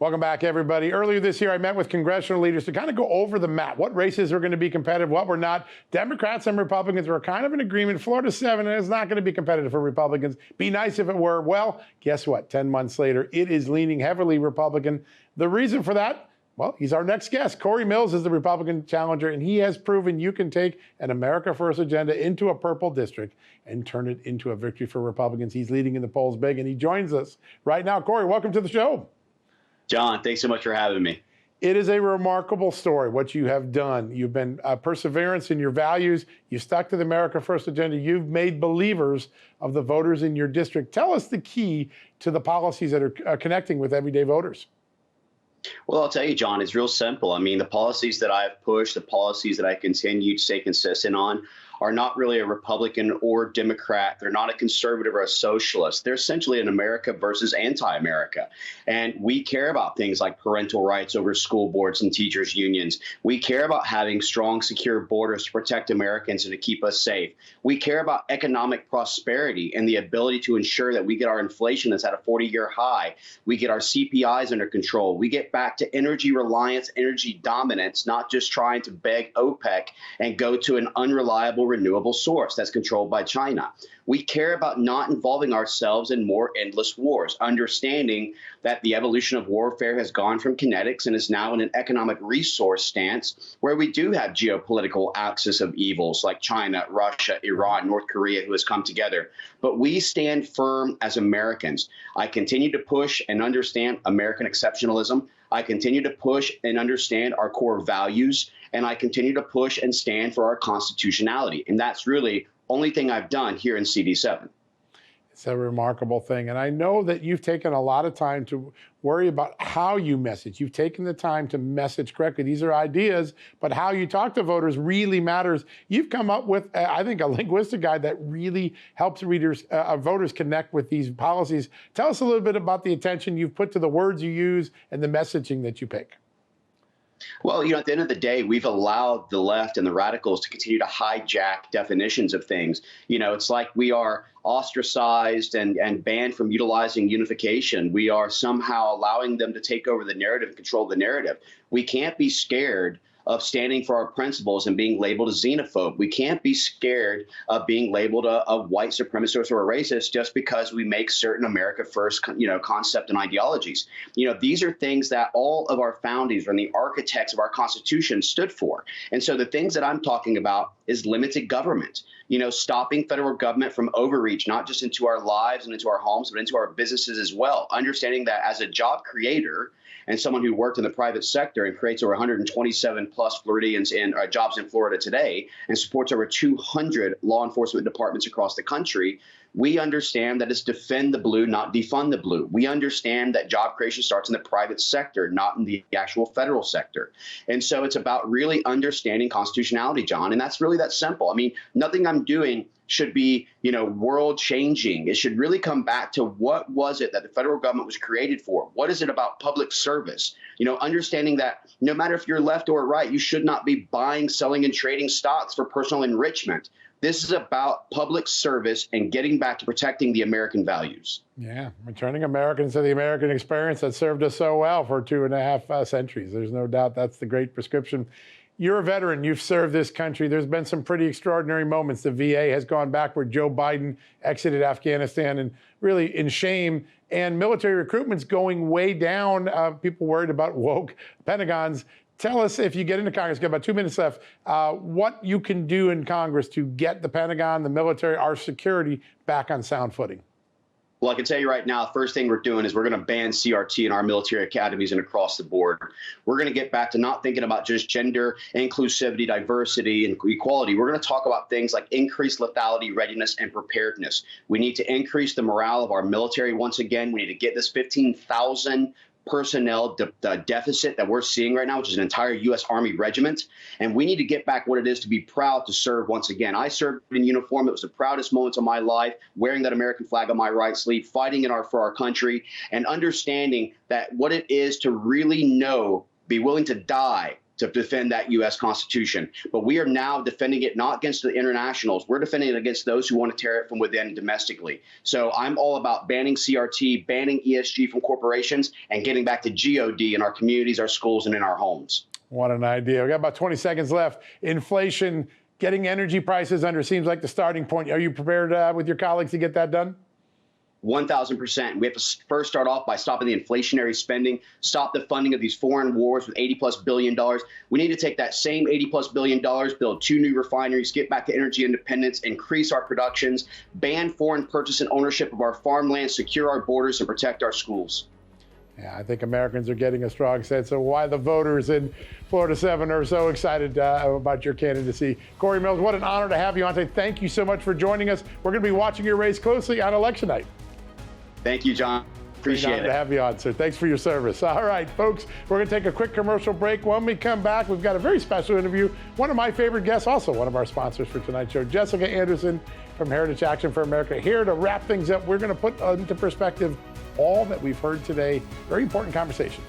Welcome back, everybody. Earlier this year, I met with congressional leaders to kind of go over the map, what races are going to be competitive, what were not. Democrats and Republicans were kind of in agreement. Florida 7 is not going to be competitive for Republicans. Be nice if it were. Well, guess what? 10 months later, it is leaning heavily Republican. The reason for that? Well, he's our next guest. Cory Mills is the Republican challenger, and he has proven you can take an America First agenda into a purple district and turn it into a victory for Republicans. He's leading in the polls big, and he joins us right now. Cory, welcome to the show. John, thanks so much for having me. It is a remarkable story, what you have done. You've been perseverance in your values. You stuck to the America First agenda. You've made believers of the voters in your district. Tell us the key to the policies that are connecting with everyday voters. Well, I'll tell you, John, it's real simple. I mean, the policies that I've pushed, the policies that I continue to stay consistent on are not really a Republican or Democrat. They're not a conservative or a socialist. They're essentially an America versus anti-America. And we care about things like parental rights over school boards and teachers' unions. We care about having strong, secure borders to protect Americans and to keep us safe. We care about economic prosperity and the ability to ensure that we get our inflation that's at a 40-year high. We get our CPIs under control. We get back to energy reliance, energy dominance, not just trying to beg OPEC and go to an unreliable renewable source that's controlled by China. We care about not involving ourselves in more endless wars, understanding that the evolution of warfare has gone from kinetics and is now in an economic resource stance where we do have geopolitical axis of evils like China, Russia, Iran, North Korea, who has come together. But we stand firm as Americans. I continue to push and understand American exceptionalism. I continue to push and understand our core values, and I continue to push and stand for our constitutionality. And that's really the only thing I've done here in CD7. It's a remarkable thing. And I know that you've taken a lot of time to worry about how you message. You've taken the time to message correctly. These are ideas, but how you talk to voters really matters. You've come up with, I think, a linguistic guide that really helps voters connect with these policies. Tell us a little bit about the attention you've put to the words you use and the messaging that you pick. Well, at the end of the day, we've allowed the left and the radicals to continue to hijack definitions of things. It's like we are ostracized and banned from utilizing unification. We are somehow allowing them to take over the narrative and control the narrative. We can't be scared of standing for our principles and being labeled a xenophobe. We can't be scared of being labeled a white supremacist or a racist just because we make certain America First, concept and ideologies. These are things that all of our founders and the architects of our Constitution stood for. And so the things that I'm talking about is limited government. Stopping federal government from overreach, not just into our lives and into our homes, but into our businesses as well. Understanding that as a job creator and someone who worked in the private sector and creates over 127 plus Floridians in jobs in Florida today and supports over 200 law enforcement departments across the country, we understand that it's defend the blue, not defund the blue. We understand that job creation starts in the private sector, not in the actual federal sector. And so it's about really understanding constitutionality, John. And that's really that simple. I mean, nothing I'm doing should be, world changing. It should really come back to what was it that the federal government was created for? What is it about public service? Understanding that no matter if you're left or right, you should not be buying, selling, and trading stocks for personal enrichment. This is about public service and getting back to protecting the American values. Yeah, returning Americans to the American experience that served us so well for 2.5 centuries. There's no doubt that's the great prescription. You're a veteran. You've served this country. There's been some pretty extraordinary moments. The VA has gone backward. Joe Biden exited Afghanistan and really in shame. And military recruitment's going way down. People worried about woke Pentagons. Tell us, if you get into Congress, got about 2 minutes left, what you can do in Congress to get the Pentagon, the military, our security back on sound footing. Well, I can tell you right now, the first thing we're doing is we're going to ban CRT in our military academies and across the board. We're going to get back to not thinking about just gender, inclusivity, diversity, and equality. We're going to talk about things like increased lethality, readiness, and preparedness. We need to increase the morale of our military once again. We need to get this 15,000 personnel deficit that we're seeing right now, which is an entire U.S. Army regiment. And we need to get back what it is to be proud to serve once again. I served in uniform. It was the proudest moments of my life, wearing that American flag on my right sleeve, fighting for our country, and understanding that what it is to really be willing to die to defend that U.S. Constitution. But we are now defending it not against the internationals. We're defending it against those who want to tear it from within domestically. So I'm all about banning CRT, banning ESG from corporations, and getting back to GOD in our communities, our schools, and in our homes. What an idea. We got about 20 seconds left. Inflation, getting energy prices under seems like the starting point. Are you prepared with your colleagues to get that done? 1,000%. We have to first start off by stopping the inflationary spending, stop the funding of these foreign wars with $80+ billion. We need to take that same $80+ billion, build 2 new refineries, get back to energy independence, increase our productions, ban foreign purchase and ownership of our farmland, secure our borders, and protect our schools. Yeah, I think Americans are getting a strong sense of why the voters in Florida 7 are so excited about your candidacy. Cory Mills, what an honor to have you on today. Thank you so much for joining us. We're going to be watching your race closely on election night. Thank you, John. Appreciate it. To have you on, sir. Thanks for your service. All right, folks, we're going to take a quick commercial break. When we come back, we've got a very special interview. One of my favorite guests, also one of our sponsors for tonight's show, Jessica Anderson from Heritage Action for America, here to wrap things up. We're going to put into perspective all that we've heard today. Very important conversation.